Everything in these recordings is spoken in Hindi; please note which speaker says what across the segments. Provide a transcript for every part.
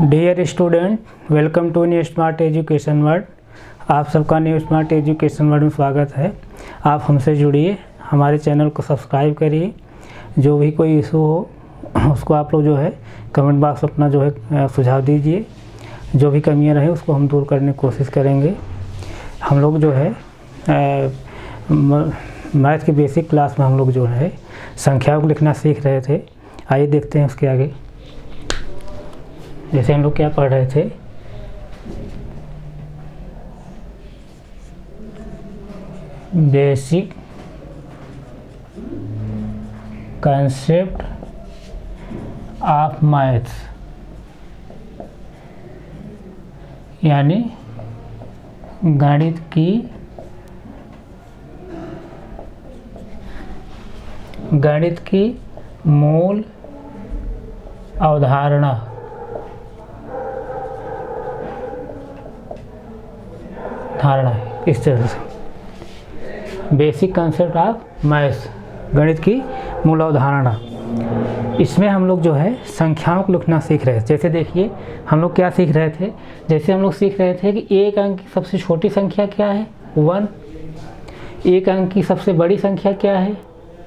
Speaker 1: Dear student, welcome to new smart education world. आप सबका न्यू स्मार्ट एजुकेशन वर्ल्ड में स्वागत है। आप हमसे जुड़िए, हमारे चैनल को सब्सक्राइब करिए। जो भी कोई इशू हो उसको आप लोग जो है कमेंट बॉक्स अपना जो है सुझाव दीजिए। जो भी कमियां रहे उसको हम दूर करने की कोशिश करेंगे। हम लोग जो है मैथ की बेसिक क्लास में हम लोग जो है संख्याओं को लिखना सीख रहे थे। आइए देखते हैं उसके आगे। जैसे हम लोग क्या पढ़ रहे थे, बेसिक कंसेप्ट ऑफ मैथ्स, यानी गणित की मूल अवधारणा। धारणा है इस तरह से बेसिक कंसेप्ट ऑफ मैथ्स, गणित की मूल अवधारणा। इसमें हम लोग जो है संख्याओं को लिखना सीख रहे थे। जैसे देखिए हम लोग क्या सीख रहे थे, जैसे हम लोग सीख रहे थे कि एक अंक की सबसे छोटी संख्या क्या है 1, एक अंक की सबसे बड़ी संख्या क्या है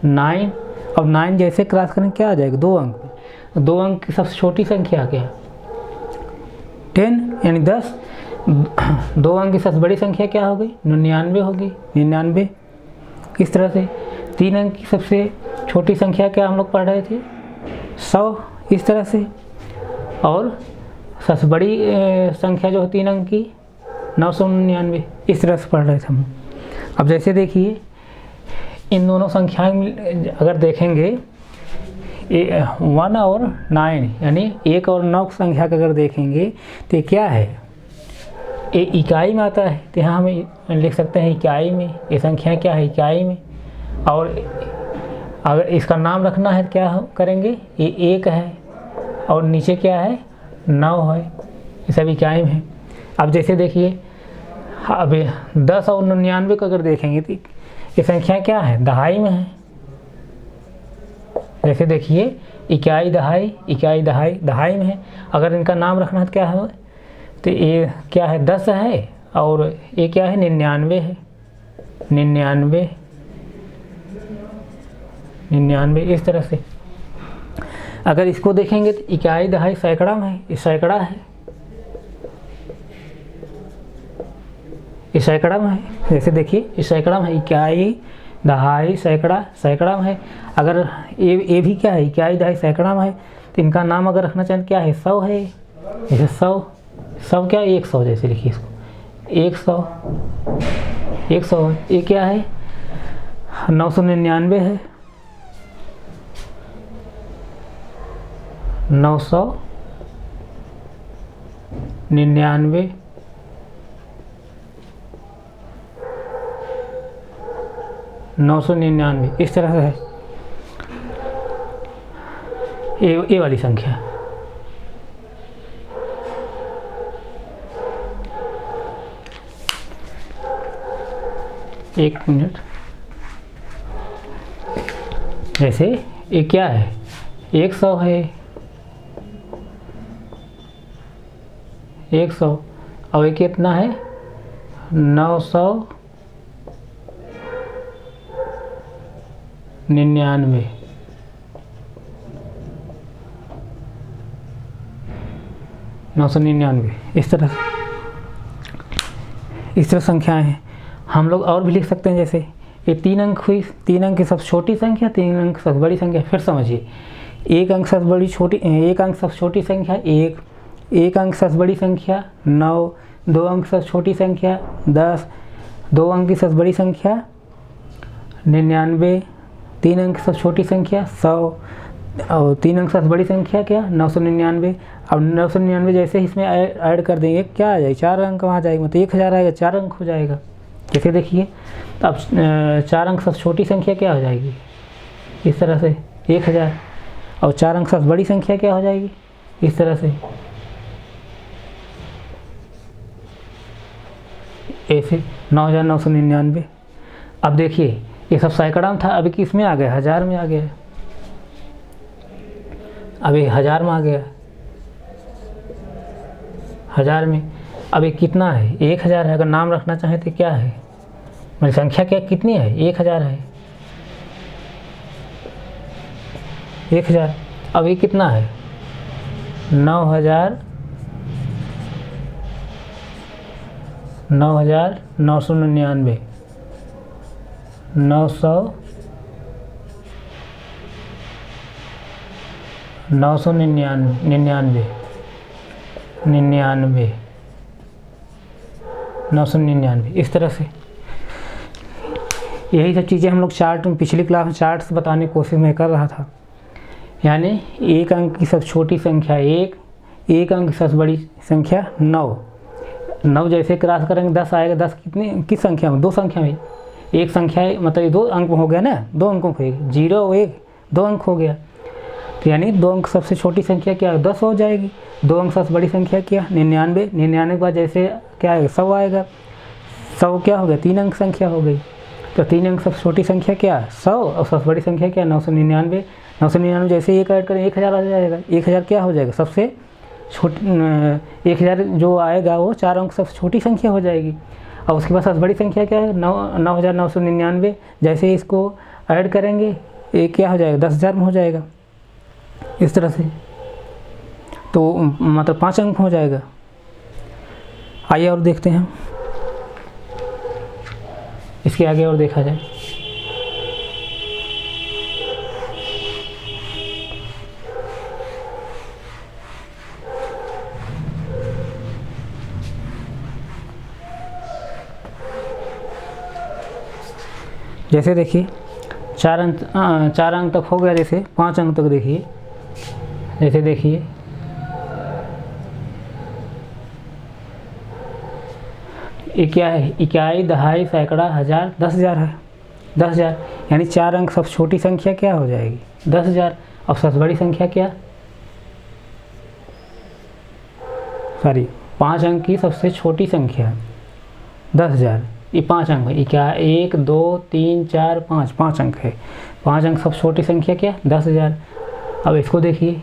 Speaker 1: 9। अब 9 जैसे क्रॉस करें क्या आ जाएगा 2 अंक में। 2 अंक की सबसे छोटी संख्या क्या है 10, यानी 10। 2 अंक की सबसे बड़ी संख्या क्या हो गई 99 होगी, 99। इस तरह से 3 अंक की सबसे छोटी संख्या क्या हम लोग पढ़ रहे थे 100, इस तरह से। और सबसे बड़ी संख्या जो है 3 अंक की 999, इस तरह से पढ़ रहे थे हम। अब जैसे देखिए इन दोनों संख्याएं अगर देखेंगे 1 और 9, यानी 1 और 9 संख्या का अगर देखेंगे तो ये क्या है, ये इकाई में आता है। तो यहाँ हम लिख सकते हैं इकाई में, ये संख्या क्या है इकाई में। और अगर इसका नाम रखना है क्या करेंगे, ये 1 है और नीचे क्या है 9 है, ये सब इकाई में है। अब जैसे देखिए अब 10 और 99 को अगर देखेंगे तो ये संख्या क्या है दहाई में है। जैसे देखिए इकाई दहाई, इकाई दहाई, दहाई में है। अगर इनका नाम रखना है तो क्या है, तो ये क्या है 10 है और ये क्या है 99 है, 99, 99, इस तरह से। अगर इसको देखेंगे तो इकाई दहाई सैकड़ा में है, ये सैकड़ा है, ये सैकड़ा में है। जैसे देखिए ये सैकड़ा में है, इकाई दहाई सैकड़ा, सैकड़ा में है। अगर ये भी क्या है इकाई दहाई सैकड़ा में है, तो इनका नाम अगर रखना चाहें क्या है 100 है। जैसे 100 क्या है 100, जैसे लिखिए इसको 100 है। ये क्या है 999 है, 999, 999, इस तरह से है ये वाली संख्या। एक मिनट, जैसे ये क्या है 100 है, 100 और ये कितना है 999, 999, इस तरह संख्याएं हैं। हम लोग और भी लिख सकते हैं। जैसे ये 3 अंक हुई, 3 अंक की सबसे छोटी संख्या, 3 अंक सबसे बड़ी संख्या। फिर समझिए एक अंक सबसे बड़ी छोटी, एक अंक सबसे छोटी संख्या 1, एक अंक सबसे बड़ी संख्या 9, 2 अंक सबसे छोटी संख्या 10, 2 अंक की सबसे बड़ी संख्या 99, 3 अंक सबसे छोटी संख्या 100 और 3 अंक सबसे बड़ी संख्या क्या 999। अब 999 जैसे इसमें ऐड कर देंगे क्या आ जाएगा 4 अंक वहाँ जाएगा, मतलब 1000 आएगा, 4 अंक हो जाएगा। जैसे देखिए अब 4 अंक सबसे छोटी संख्या क्या हो जाएगी इस तरह से 1000, और 4 अंक सबसे बड़ी संख्या क्या हो जाएगी इस तरह से ऐसे 9999। अब देखिए ये सब सैकड़ा में था, अभी किस में आ गया 1000 में आ गया। अभी 1000 में आ गया। हज़ार में। अब ये कितना है? 1000 है। अगर नाम रखना चाहें तो क्या है, मेरी संख्या क्या कितनी है? 1000 है, 1000। अब ये कितना है? 9000, 9999, 999, 999, इस तरह से। यही सब चीज़ें हम लोग चार्ट में पिछली क्लास में चार्ट्स बताने की कोशिश में कर रहा था। यानी एक अंक की सबसे छोटी संख्या 1, एक अंक की सबसे बड़ी संख्या 9। 9 जैसे क्रॉस करेंगे 10 आएगा। 10 किस संख्या में? 2 संख्या में। एक संख्या है, मतलब ये 2 अंक हो गया ना, 2 अंकों को 0 और 1, 2 अंक हो गया। तो यानी 2 अंक सबसे छोटी संख्या क्या है? 10 हो जाएगी। 2 अंक सबसे बड़ी संख्या क्या? 99। 99 के बाद जैसे क्या आएगा? 100 आएगा। 100 क्या हो गया? 3 अंक संख्या हो गई। तो 3 अंक सबसे छोटी संख्या क्या? 100, और सबसे बड़ी संख्या क्या? 999। 999 जैसे एक ऐड करें 1000 आ जाएगा। 1000 क्या हो जाएगा? सबसे छोटी 1000 जो आएगा वो 4 अंक सबसे छोटी संख्या हो जाएगी। और उसके बाद सबसे बड़ी संख्या क्या है? 9999। जैसे इसको ऐड करेंगे ये क्या हो जाएगा? 10,000 में हो जाएगा। इस तरह से तो मतलब 5 अंक हो जाएगा। आइए और देखते हैं इसके आगे और देखा जाए। जैसे देखिए 4 अंक तक हो गया। जैसे 5 अंक तक देखिए, जैसे देखिए ये क्या है? इकाई, दहाई, सैकड़ा, हज़ार, 10,000 है। 10,000 यानी 4 अंक सबसे छोटी संख्या क्या हो जाएगी? 10,000। और सबसे बड़ी संख्या क्या? 5 अंक की सबसे छोटी संख्या 10,000। ये 5 अंक है। क्या? 1 2 3 4 5, 5 अंक है। 5 अंक सबसे छोटी संख्या क्या? 10,000। अब इसको देखिए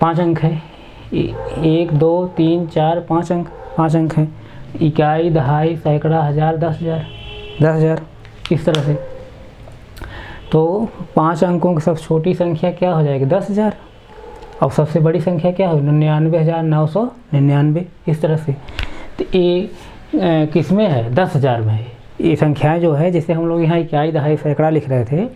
Speaker 1: 5 अंक है। 1 2 3 4 5 अंक, 5 अंक है। इकाई, दहाई, सैकड़ा, हज़ार, 10,000, 10,000, इस तरह से। तो 5 अंकों की सबसे छोटी संख्या क्या हो जाएगी? 10,000। और सबसे बड़ी संख्या क्या होगी? 99,999, इस तरह से। तो ये किस में है? 10,000 में है। ये संख्याएं जो है, जैसे हम लोग यहाँ इकाई, दहाई, सैकड़ा लिख रहे थे,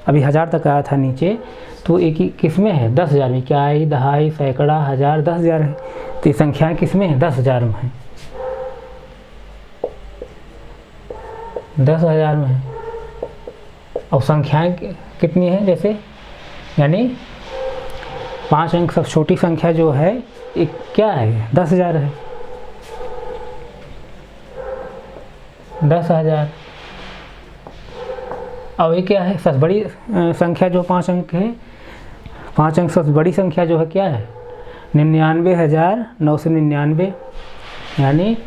Speaker 1: अभी 1000 तक आया था नीचे, तो एक ही किस में है? 10,000 में। इकाई, दहाई, सैकड़ा, हज़ार, 10,000 है। तो ये संख्याएं किस में है? 10,000 में है। 10,000 में है। और संख्याएं कितनी है? जैसे यानी 5 अंक सबसे छोटी संख्या जो है ये क्या है? 10,000 है। 10,000। और ये क्या है? सबसे बड़ी संख्या जो 5 अंक है, 5 अंक सबसे बड़ी संख्या जो है क्या है? 99,999, यानी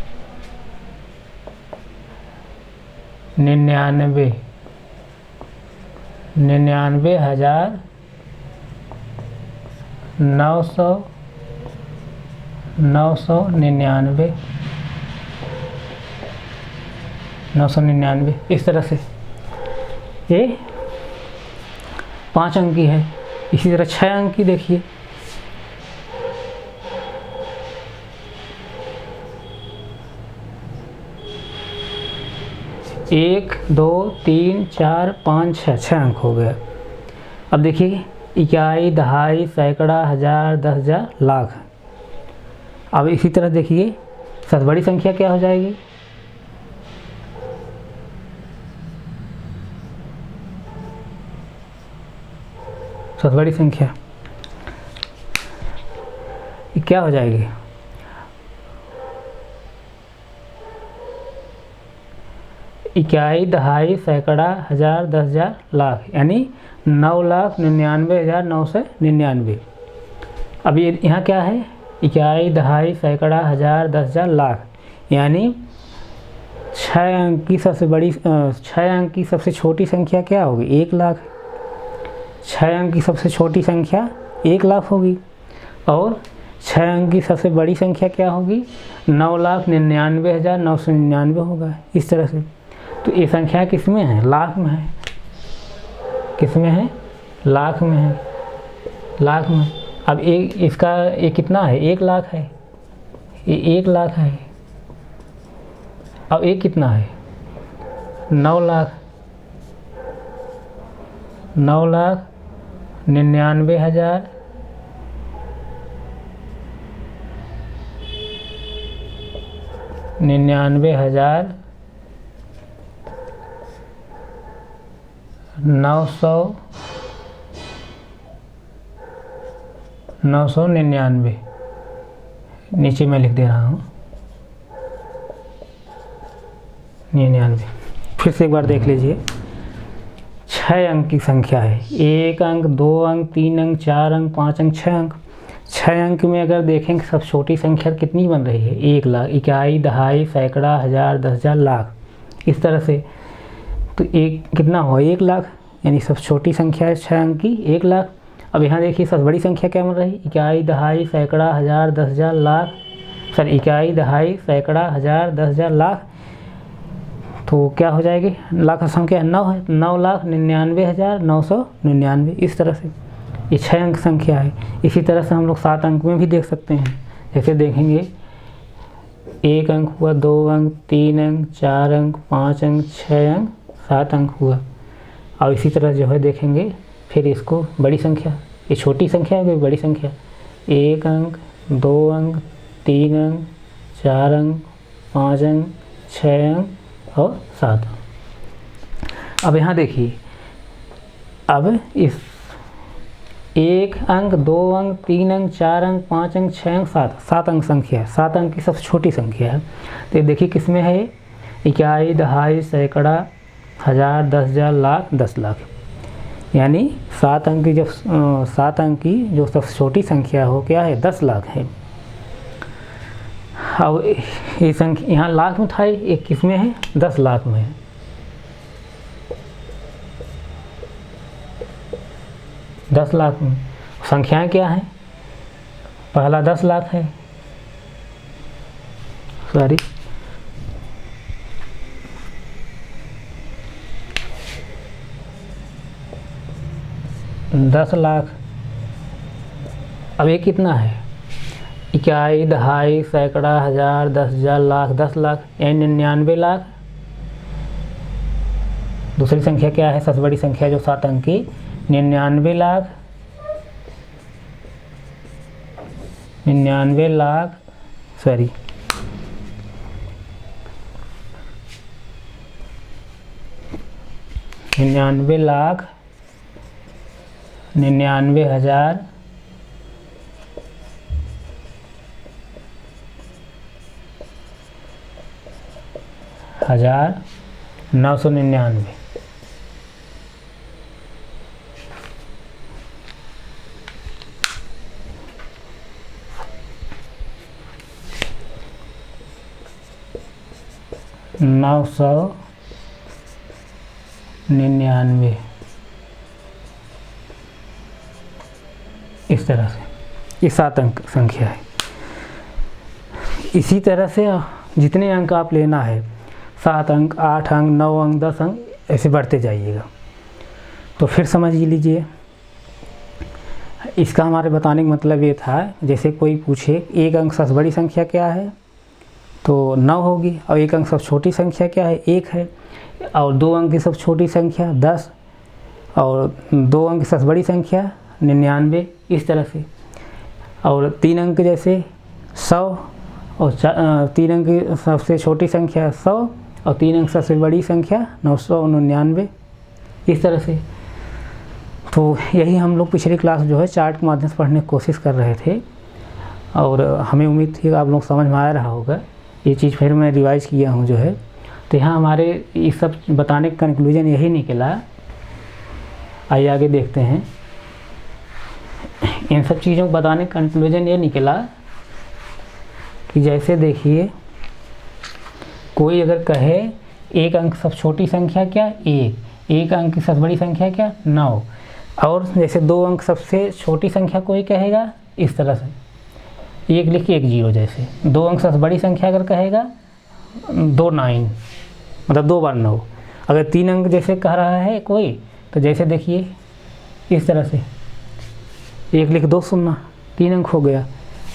Speaker 1: 99,999, इस तरह से ये 5 अंक की है। इसी तरह 6 अंक की देखिए, एक 2 3 4 5 6, 6 अंक हो गया। अब देखिए इकाई, दहाई, सैकड़ा, हज़ार, 10,000, लाख। अब इसी तरह देखिए सबसे बड़ी संख्या क्या हो जाएगी? सबसे बड़ी संख्या ये क्या हो जाएगी? इकाई, दहाई, सैकड़ा, हज़ार, 10,000, लाख, यानी 9,99,999। अब ये यहाँ क्या है? इकाई, दहाई, सैकड़ा, हज़ार, 10,000, लाख, यानी 6 अंक की सबसे बड़ी 6 अंक की सबसे छोटी संख्या क्या होगी? 1 लाख। 6 अंक की सबसे छोटी संख्या 1 लाख होगी। और 6 अंक की सबसे बड़ी संख्या क्या होगी? 9,99,999 होगा, इस तरह से। तो ये संख्या किस में है? लाख में है। किस में है? लाख में है, लाख में। अब एक इसका एक कितना है? 1 लाख है, ये 1 लाख है। अब एक कितना है? 9 लाख, 9,99,000 99,000 999। नीचे मैं लिख दे रहा हूँ 99। फिर से एक बार देख लीजिए, 6 अंक की संख्या है। 1 अंक, 2 अंक, 3 अंक, 4 अंक, 5 अंक, 6 अंक। 6 अंक में अगर देखेंगे सब छोटी संख्या कितनी बन रही है? 1 लाख, इकाई, दहाई, सैकड़ा, हज़ार, 10,000, लाख, इस तरह से। तो एक कितना हुआ? 1 लाख, यानी सब छोटी संख्या है 6 अंक की 1 लाख। अब यहाँ देखिए सब बड़ी संख्या क्या बन रही है? इकाई, दहाई, सैकड़ा, हज़ार, 10,000, लाख। सॉरी, इकाई, दहाई, सैकड़ा, हज़ार, 10,000, लाख। तो क्या हो जाएगी? लाख संख्या 9 है, 9,99,999, इस तरह से। ये 6 अंक संख्या है। इसी तरह से हम लोग 7 अंक में भी देख सकते हैं। जैसे देखेंगे 1 अंक हुआ, 2 अंक, 3 अंक, 4 अंक, 5 अंक, 6 अंक, 7 अंक हुआ। और इसी तरह जो है देखेंगे फिर इसको बड़ी संख्या, ये छोटी संख्या है, कोई बड़ी संख्या। 1 अंक, 2 अंक, 3 अंक, 4 अंक, 5 अंक, 6 अंक और 7 अंक। अब यहाँ देखिए, अब इस 1 अंक, 2 अंक, 3 अंक, 4 अंक, 5 अंक, 6 अंक, 7 अंक संख्या है। 7 अंक की सबसे छोटी संख्या है। तो ये देखिए किस में है? इकाई, दहाई, सैकड़ा, हज़ार, 10,000, लाख, 10 लाख। यानी 7 अंक की जो सबसे छोटी संख्या हो क्या है? 10 लाख है। अब ये संख्या यहाँ लाख में था, एक किस में है? 10 लाख में है। दस लाख में संख्याएं क्या है? पहला 10 लाख है, सॉरी 10 लाख। अब ये कितना है? इकाई, दहाई, सैकड़ा, हज़ार, 10,000, लाख, 10 लाख, यानी 99 लाख। दूसरी संख्या क्या है? सबसे बड़ी संख्या जो 7 अंक की, 99 लाख, 99 लाख, सॉरी 99 लाख 99,000 999। नौ सौ 99, इस तरह से ये 7 अंक संख्या है। इसी तरह से जितने अंक आप लेना है, 7 अंक, 8 अंक, 9 अंक, 10 अंक, ऐसे बढ़ते जाइएगा। तो फिर समझ लीजिए, इसका हमारे बताने का मतलब ये था, जैसे कोई पूछे 1 अंक सबसे बड़ी संख्या क्या है, तो 9 होगी। और 1 अंक सबसे छोटी संख्या क्या है? 1 है। और 2 अंक की सबसे छोटी संख्या 10, और 2 अंक की सबसे बड़ी संख्या 99, इस तरह से। और 3 अंक जैसे 100, और 3 अंक की सबसे छोटी संख्या 100, और 3 अंक सबसे बड़ी संख्या 999, इस तरह से। तो यही हम लोग पिछली क्लास जो है चार्ट के माध्यम से पढ़ने की कोशिश कर रहे थे, और हमें उम्मीद थी आप लोग समझ में आ रहा होगा। ये चीज़ फिर मैं रिवाइज़ किया हूँ जो है। तो यहाँ हमारे ये सब बताने का कंक्लूजन यही निकला। आइए आगे देखते हैं। इन सब चीज़ों को बताने का कंक्लूजन ये निकला कि जैसे देखिए, कोई अगर कहे 1 अंक सबसे छोटी संख्या क्या? 1 अंक की सबसे बड़ी संख्या क्या? 9। और जैसे 2 अंक सबसे छोटी संख्या कोई कहेगा, इस तरह से एक लिख के एक जीरो, जैसे 2 अंक से बड़ी संख्या अगर कहेगा 2 9, मतलब 2 बार 9। अगर 3 अंक जैसे कह रहा है कोई, तो जैसे देखिए इस तरह से 1 लिख 2 0, 3 अंक हो गया।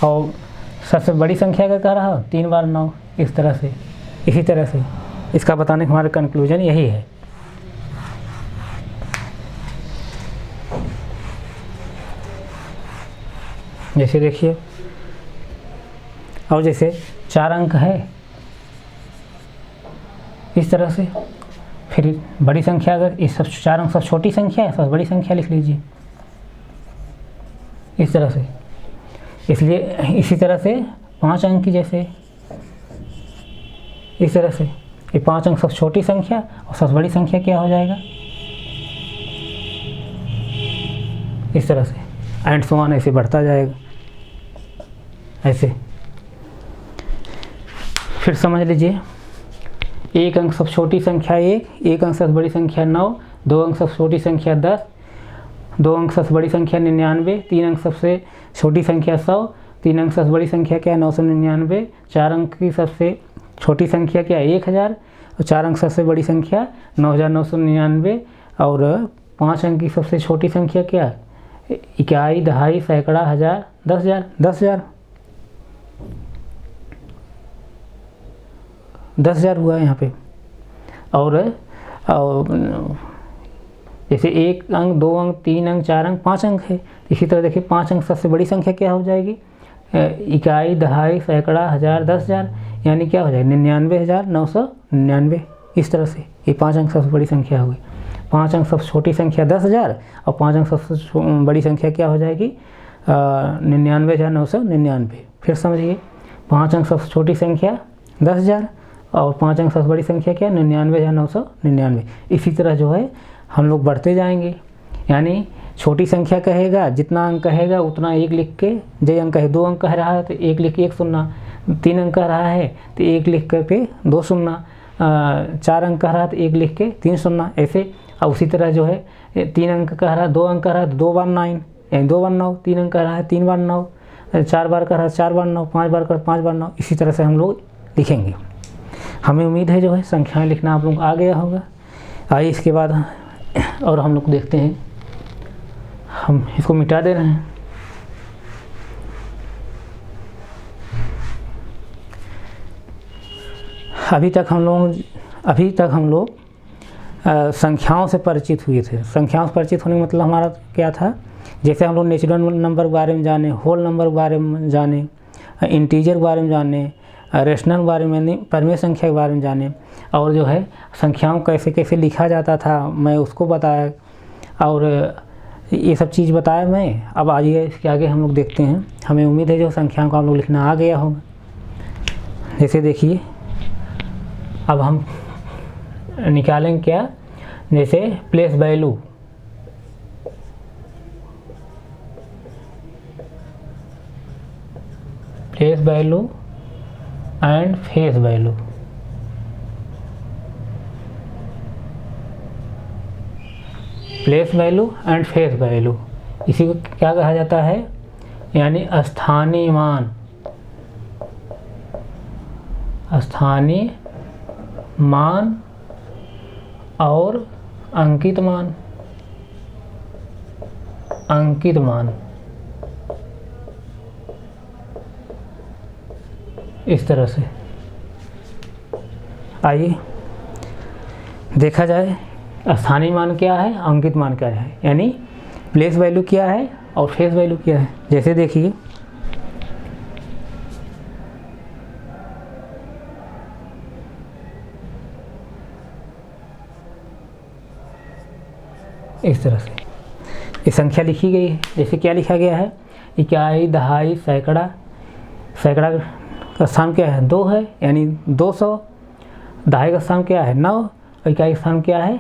Speaker 1: और सबसे बड़ी संख्या अगर कह रहा हो 3 बार 9, इस तरह से। इसी तरह से इसका बताने का हमारा कंक्लूजन यही है। जैसे देखिए, और जैसे 4 अंक है इस तरह से, फिर बड़ी संख्या अगर इस सब 4 अंक सब छोटी संख्या है, सब बड़ी संख्या लिख लीजिए इस तरह से। इसलिए इसी तरह से 5 अंक की, जैसे इस तरह से ये 5 अंक सब छोटी संख्या और सबसे बड़ी संख्या क्या हो जाएगा, इस तरह से एंड सो ऑन, ऐसे बढ़ता जाएगा ऐसे। फिर समझ लीजिए, 1 अंक सब छोटी संख्या 1 अंक सबसे बड़ी संख्या 9, 2 अंक सबसे छोटी संख्या 10, 2 अंक सबसे बड़ी संख्या 99, 3 अंक सबसे छोटी संख्या 100, 3 अंक सबसे बड़ी संख्या क्या है 999, 4 अंक की सबसे छोटी संख्या क्या है 1000, और 4 अंक सबसे बड़ी संख्या 9999, और 5 अंक की सबसे छोटी संख्या क्या है इकाई, दहाई, सैकड़ा, हज़ार, 10,000, 10,000 हुआ यहाँ पे। और जैसे 1 अंक, 2 अंक, 3 अंक, 4 अंक, 5 अंक है। इसी तरह देखिए 5 अंक सबसे बड़ी संख्या क्या हो जाएगी, इकाई, दहाई, सैकड़ा, हज़ार, 10,000, यानी क्या हो जाएगा 99,999। इस तरह से ये 5 अंक सबसे बड़ी संख्या होगी। 5 अंक सबसे छोटी संख्या 10,000, और 5 अंक सबसे बड़ी संख्या क्या हो जाएगी 99,999। फिर समझिए, 5 अंक सबसे छोटी संख्या 10,000 और 5 अंक सबसे बड़ी संख्या क्या 99,999। इसी तरह जो है हम लोग बढ़ते जाएंगे, यानी छोटी संख्या कहेगा जितना अंक कहेगा उतना 1 लिख के, जो अंक है 2 अंक कह रहा है तो 1 लिख के 1 0, 3 अंक कह रहा है तो 1 लिख करके 2 0, 4 अंक कह रहा है तो 1 लिख के 3 0, ऐसे। और उसी तरह जो है 3 अंक कह रहा है 2 अंक कह रहा है तो 2 बार 9, यानी 2 बार 9, 3 अंक कह रहा है 3 बार 9, 4 बार कह रहा है 4 बार 9, 5 बार कर 5 बार 9। इसी तरह से हम लोग लिखेंगे। हमें उम्मीद है जो है संख्याएं लिखना आप लोग आ गया होगा। आइए इसके बाद और हम लोग देखते हैं, हम इसको मिटा दे रहे हैं। अभी तक हम लोग संख्याओं से परिचित हुए थे। संख्याओं से परिचित होने का मतलब हमारा क्या था, जैसे हम लोग नेचुरल नंबर के बारे में जाने, होल नंबर के बारे में जाने, इंटीजर के बारे में जाने, रेशनल के बारे में, परिमेय संख्या के बारे में जाने, और जो है संख्याओं कैसे कैसे लिखा जाता था मैं उसको बताया, और ये सब चीज़ बताया मैं। अब आइए इसके आगे हम लोग देखते हैं। हमें उम्मीद है जो संख्याओं को आप लोग लिखना आ गया होगा। जैसे देखिए, अब हम निकालेंगे क्या, जैसे place value, place value and face value. Place value and face value, इसी को क्या कहा जाता है, यानी स्थानीय मान, स्थानीय मान और अंकित मान, अंकित मान। इस तरह से आइए देखा जाए स्थानीय मान क्या है, अंकित मान क्या है, यानी प्लेस वैल्यू क्या है और फेस वैल्यू क्या है। जैसे देखिए, इस तरह से ये संख्या लिखी गई है। जैसे क्या लिखा गया है, इकाई, दहाई, सैकड़ा। सैकड़ा का स्थान क्या है 2 है, यानी 200। दहाई का स्थान क्या है 9, और इकाई का स्थान क्या है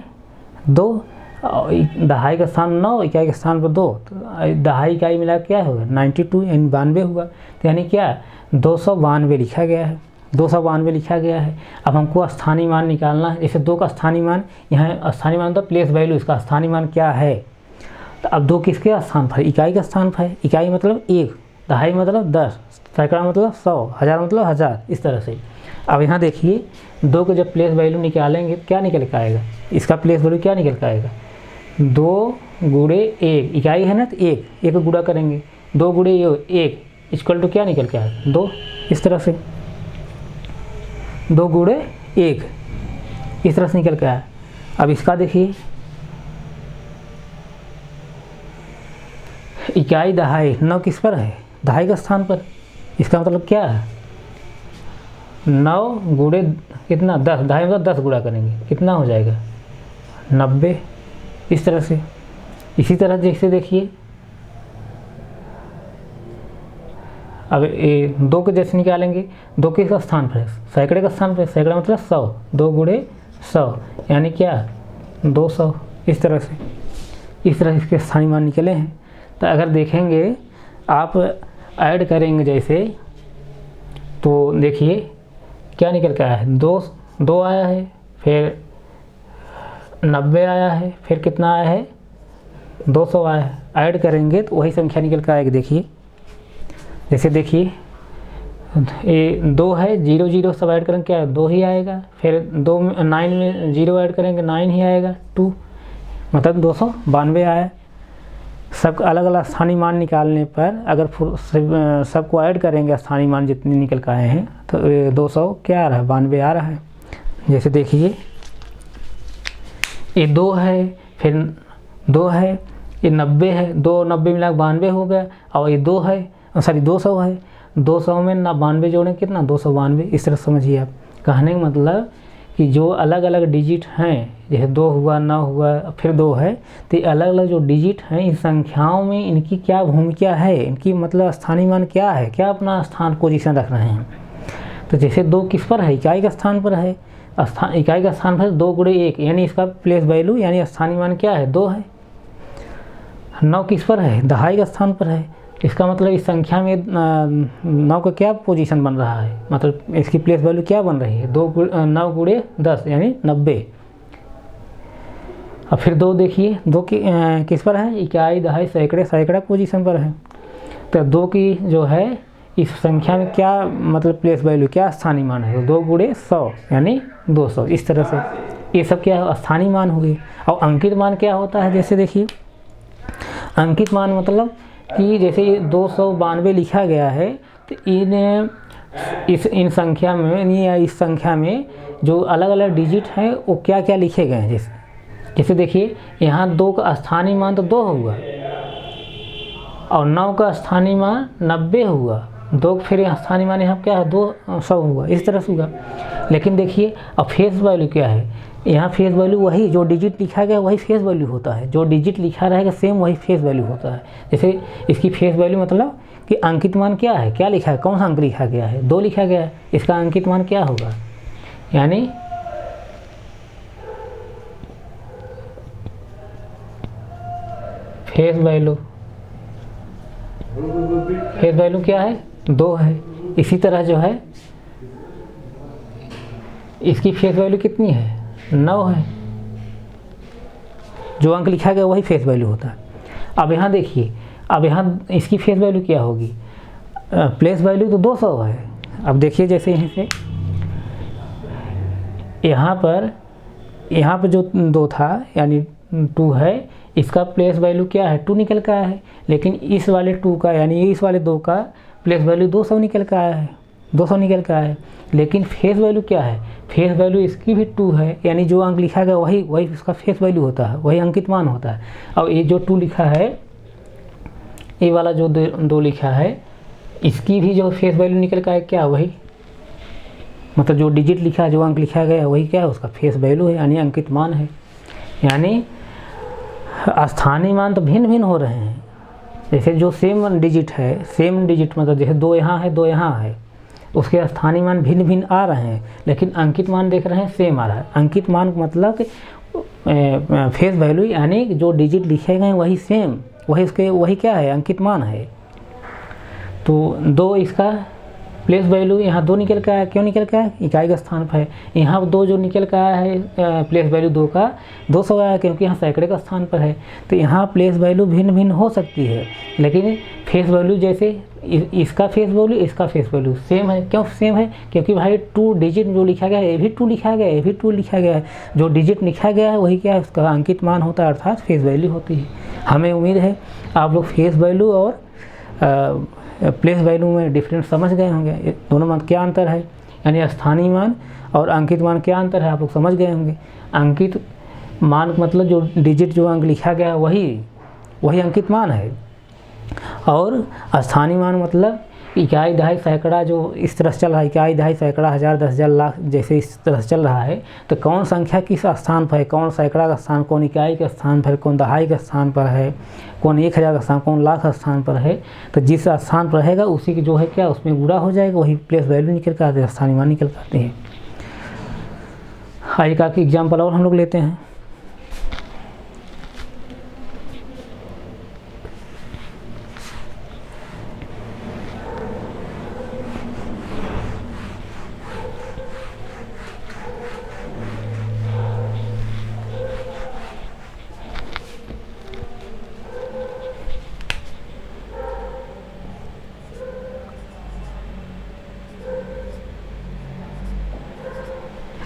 Speaker 1: 2। दहाई का स्थान 9, इकाई के स्थान पर 2, तो दहाई इकाई मिला क्या होगा 92, यानी 92 हुआ। तो यानी क्या 292 लिखा गया है, 292 लिखा गया है। अब हमको स्थानीय मान निकालना है। जैसे 2 का स्थानीय मान, यहाँ स्थानीय मान तो प्लेस वैल्यू, इसका स्थानीय मान क्या है। तो अब 2 किसके स्थान पर, इकाई का स्थान पर है। इकाई मतलब 1, दहाई मतलब 10, सैकड़ा मतलब 100, हज़ार मतलब 1000, इस तरह से। अब यहाँ देखिए 2 के जब प्लेस वैल्यू निकालेंगे क्या निकल के आएगा, इसका प्लेस वैल्यू क्या निकल के आएगा, 2 गुणे 1, इकाई है ना तो 1 गुणा करेंगे, 2 गुणे 1 इक्वल टू क्या निकल के आएगा 2, इस तरह से 2 गुणे 1 इस तरह से निकल के आया। अब इसका देखिए इकाई दहाई 9 किस पर है, दहाई के स्थान पर, इसका मतलब क्या है 9 गुणे कितना 10, दहाई मतलब 10 गुणा करेंगे कितना हो जाएगा 90, इस तरह से। इसी तरह जैसे देखिए अब 2 के जैसे निकालेंगे, 2 किस स्थान पर है, सैकड़े का स्थान पर, सैकड़ा मतलब 100, 2 गुणे 100 यानी क्या 200, इस तरह से। इस तरह इसके स्थानीय मान निकले हैं। तो अगर देखेंगे आप ऐड करेंगे जैसे, तो देखिए क्या निकल के आया है 2 आया है, फिर 90 आया है, फिर कितना आया है 200 आया है। ऐड करेंगे तो वही संख्या निकल कर आएगी। देखिए जैसे देखिए ये 2 है, 0 0 सब ऐड करेंगे क्या है 2 ही आएगा, फिर 9 में 0 ऐड करेंगे 9 ही आएगा 2, मतलब 292 आया। सब अलग अलग स्थानीय मान निकालने पर अगर सबको ऐड करेंगे स्थानीय मान जितने निकल कर आए हैं तो 200 क्या आ रहा है 92 आ रहा है। जैसे देखिए ये 2 है, फिर 2 है, ये 90 है, 2 90 मिला 92 हो गया, और ये 2 है, सॉरी 200 है, 200 में 92 जोड़ें कितना 292, इस तरह समझिए आप। कहने का मतलब कि जो अलग अलग डिजिट हैं, जैसे 2 हुआ 9 हुआ फिर 2 है, तो अलग अलग जो डिजिट हैं इस संख्याओं में इनकी क्या भूमिका है, इनकी मतलब स्थानीय मान क्या है, क्या अपना स्थान पोजीशन रख रहे हैं। तो जैसे 2 किस पर है, इकाई का स्थान पर है, इकाई का स्थान पर 2 गुणे 1 यानी इसका प्लेस वैल्यू यानी स्थानीय मान क्या है 2 है। 9 किस पर है, दहाई का स्थान पर है, इसका मतलब इस संख्या में 9 का क्या पोजीशन बन रहा है, मतलब इसकी प्लेस वैल्यू क्या बन रही है 9 गुणे 10 यानी 90। अब फिर 2 देखिए 2 की किस पर है, इकाई दहाई सैकड़े, सैकड़ा पोजीशन पर है। तो 2 की जो है इस संख्या में क्या मतलब प्लेस वैल्यू क्या स्थानीय मान है 2 गुणे 100 यानी 200, इस तरह से। ये सब क्या है स्थानीय मान हो गए। और अंकित मान क्या होता है, जैसे देखिए अंकित मान मतलब कि जैसे 292 लिखा गया है तो इन संख्या में या इस संख्या में जो अलग अलग डिजिट हैं वो क्या क्या लिखे गए हैं। जैसे देखिए यहाँ 2 का स्थानीय मान तो 2 हुआ और 9 का स्थानीय मान 90 हुआ, 2 फिर यहाँ स्थानीय मान यहाँ क्या है 200 हुआ, इस तरह से हुआ। लेकिन देखिए अब फेस वैल्यू क्या है, यहाँ फेस वैल्यू वही जो डिजिट लिखा गया वही फेस वैल्यू होता है, जो डिजिट लिखा रहेगा सेम वही फेस वैल्यू होता है। जैसे इसकी फेस वैल्यू मतलब कि अंकित मान क्या है, क्या लिखा है, कौन सा अंक लिखा गया है 2 लिखा गया है, इसका अंकित मान क्या होगा यानी फेस वैल्यू क्या है 2 है। इसी तरह जो है इसकी फेस वैल्यू कितनी है 9 है, जो अंक लिखा गया वही फेस वैल्यू होता है। अब यहाँ देखिए अब यहाँ इसकी फेस वैल्यू क्या होगी, प्लेस वैल्यू तो 200 है। अब देखिए जैसे यहीं से यहाँ पर जो 2 था यानी 2 है, इसका प्लेस वैल्यू क्या है 2 निकल कर आया है। लेकिन इस वाले 2 का यानी इस वाले 2 का प्लेस वैल्यू 200 निकल कर आया है, 200 निकल कर आया है। लेकिन फेस वैल्यू क्या है, फेस वैल्यू इसकी भी 2 है, यानी जो अंक लिखा गया वही उसका फेस वैल्यू होता है, वही अंकित मान होता है। और ये जो 2 लिखा है, ये वाला जो 2 लिखा है, इसकी भी जो फेस वैल्यू निकल कर आया क्या वही, मतलब जो डिजिट लिखा है जो अंक लिखा गया वही क्या है उसका फेस वैल्यू है, यानी अंकित मान है। यानी स्थानीय मान तो भिन्न भिन्न हो रहे हैं। जैसे जो सेम डिजिट है, सेम डिजिट मतलब जैसे 2 यहाँ है 2 यहाँ है, उसके स्थानीय मान भिन्न भिन्न आ रहे हैं, लेकिन अंकित मान देख रहे हैं सेम आ रहा है। अंकित मान मतलब फेस वैल्यू यानी जो डिजिट लिखे गए वही सेम, वही क्या है अंकित मान है। तो 2 इसका प्लेस वैल्यू यहाँ 2 निकल के आया, क्यों निकल के आया? इकाई के स्थान पर है। यहाँ 2 जो निकल के आया है प्लेस वैल्यू 2 का 200 आया, क्योंकि यहाँ सैकड़े का स्थान पर है। तो यहाँ प्लेस वैल्यू भिन्न भिन्न हो सकती है, लेकिन फेस वैल्यू जैसे इसका फेस वैल्यू इसका फेस वैल्यू सेम है। क्यों सेम है? क्योंकि भाई 2 डिजिट जो लिखा गया है ये भी 2 लिखा गया है, ये भी 2 लिखा गया है। जो डिजिट लिखा गया है वही क्या है? उसका अंकित मान होता है, अर्थात फेस वैल्यू होती है। हमें उम्मीद है आप लोग फेस वैल्यू और प्लेस वैल्यू में डिफरेंस समझ गए होंगे। दोनों में क्या अंतर है, यानी स्थानीय मान और अंकित मान क्या अंतर है, आप लोग समझ गए होंगे। अंकित मान मतलब जो डिजिट जो अंक लिखा गया है वही अंकित मान है, और स्थानीय मान मतलब इकाई, दहाई, सैकड़ा जो इस तरह से चल रहा है, इकाई, दहाई, सैकड़ा, हज़ार, 10,000, लाख जैसे इस तरह से चल रहा है, तो कौन संख्या किस स्थान पर है, कौन सैकड़ा का स्थान, कौन इकाई के स्थान पर, कौन दहाई के स्थान पर है, कौन 1000 का स्थान, कौन लाख का स्थान पर है। तो जिस स्थान पर रहेगा उसी की जो है क्या उसमें गुणा हो जाएगा, वही प्लेस वैल्यू निकल कर आते हैं, स्थानीय मान निकल कर आते हैं। आज का एग्जाम्पल और हम लोग लेते हैं।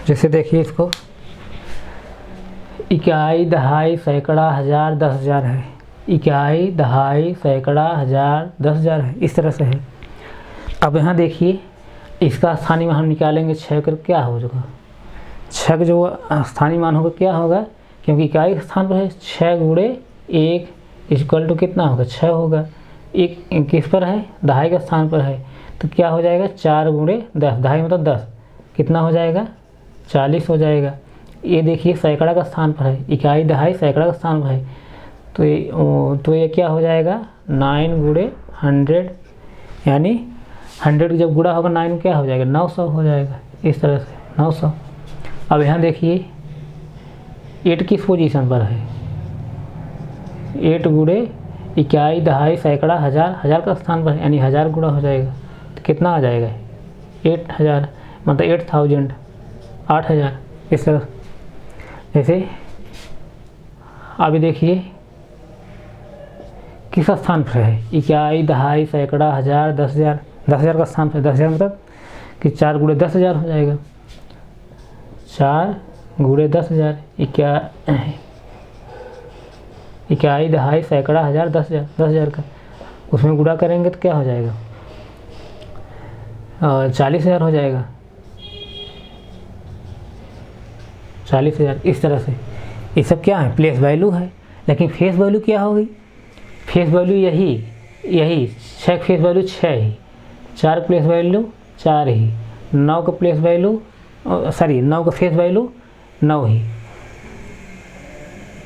Speaker 1: जैसे देखिए इसको, इकाई, दहाई, सैकड़ा, हज़ार, 10,000 है। इकाई, दहाई, सैकड़ा, हज़ार, 10,000 है, इस तरह से है। अब यहाँ देखिए इसका स्थानीय मान हम निकालेंगे 6 कर क्या हो जाएगा, 6 जो स्थानीय मान होगा क्या होगा, क्योंकि इकाई के स्थान पर है 6 गुणे 1 इक्वल टू कितना होगा 6 होगा। एक किस पर है, दहाई के स्थान पर है, तो क्या हो जाएगा 4 गुणे 10, दहाई मतलब 10 कितना हो जाएगा 40 हो जाएगा। ये देखिए सैकड़ा का स्थान पर है, इकाई, दहाई, सैकड़ा का स्थान पर है, तो ये क्या हो जाएगा 9 गुणे 100, यानी 100 जब गुणा होगा 9 क्या हो जाएगा 900 हो जाएगा, इस तरह से 900। अब यहाँ देखिए 8 किस पोजीशन पर है, 8 गुणे इकाई, दहाई, सैकड़ा, हज़ार, हज़ार का स्थान पर है, यानी 1000 गुणा हो जाएगा, तो कितना आ जाएगा 8000, मतलब 8000, 8000, इस तरह। जैसे अभी देखिए किस स्थान पर है, इकाई, दहाई, सैकड़ा, हज़ार, 10,000, 10,000 का स्थान पर, 10,000 मतलब कि 4 गुणे 10,000 हो जाएगा, 4 गुणे 10,000, इकाई, दहाई, सैकड़ा, हज़ार, 10,000, 10,000 का उसमें गुणा करेंगे तो क्या हो जाएगा 40,000 हो जाएगा, 40,000, इस तरह से। ये सब क्या है प्लेस वैल्यू है, लेकिन फेस वैल्यू क्या होगी, फेस वैल्यू यही 6 फेस वैल्यू 6 ही, 4 प्लेस वैल्यू 4 ही, 9 का प्लेस वैल्यू 9 का फेस वैल्यू 9 ही।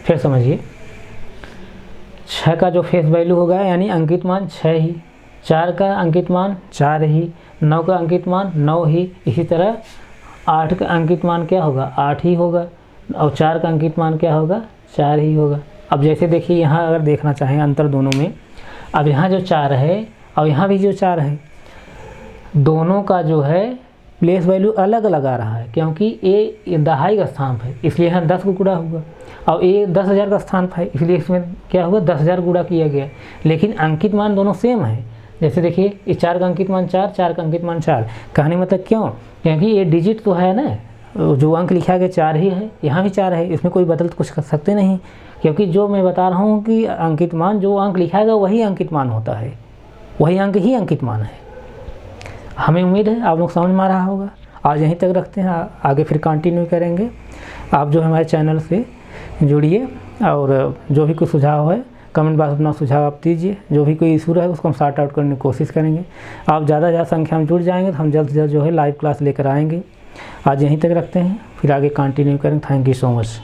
Speaker 1: फिर समझिए 6 का जो फेस वैल्यू होगा यानी अंकित मान 6 ही, 4 का अंकित मान 4 ही, 9 का अंकित मान 9 ही, इसी तरह 8 का अंकित मान क्या होगा 8 ही होगा, और 4 का अंकित मान क्या होगा 4 ही होगा। अब जैसे देखिए यहाँ अगर देखना चाहें अंतर दोनों में, अब यहाँ जो 4 है और यहाँ भी जो 4 है, दोनों का जो है प्लेस वैल्यू अलग अलग आ रहा है, क्योंकि ये दहाई का स्थान है इसलिए यहाँ 10 को गुणा होगा, और ये 10,000 का स्थान है इसलिए इसमें क्या होगा 10,000 गुणा किया गया, लेकिन अंकित मान दोनों सेम है। जैसे देखिए ये 4 का अंकित मान 4, 4 का अंकित मान 4, कहने मतलब क्यों, क्योंकि ये डिजिट तो है ना, जो अंक लिखा गया 4 ही है, यहाँ भी 4 है, इसमें कोई बदल तो कुछ कर सकते नहीं, क्योंकि जो मैं बता रहा हूँ कि अंकित मान जो अंक लिखा गया वही अंकित मान होता है, वही अंक ही अंकित मान है। हमें उम्मीद है आप लोग समझ में आ रहा होगा। आज यहीं तक रखते हैं, आगे फिर कंटिन्यू करेंगे। आप जो हमारे चैनल से जुड़िए, और जो भी कोई सुझाव है कमेंट बॉक्स अपना सुझाव आप दीजिए, जो भी कोई इशू रहे उसको हम सॉर्ट आउट करने की कोशिश करेंगे। आप ज़्यादा संख्या में जुड़ जाएंगे तो हम जल्द से जल्द जो है लाइव क्लास लेकर आएंगे। आज यहीं तक रखते हैं, फिर आगे कंटिन्यू करेंगे। Thank you so much.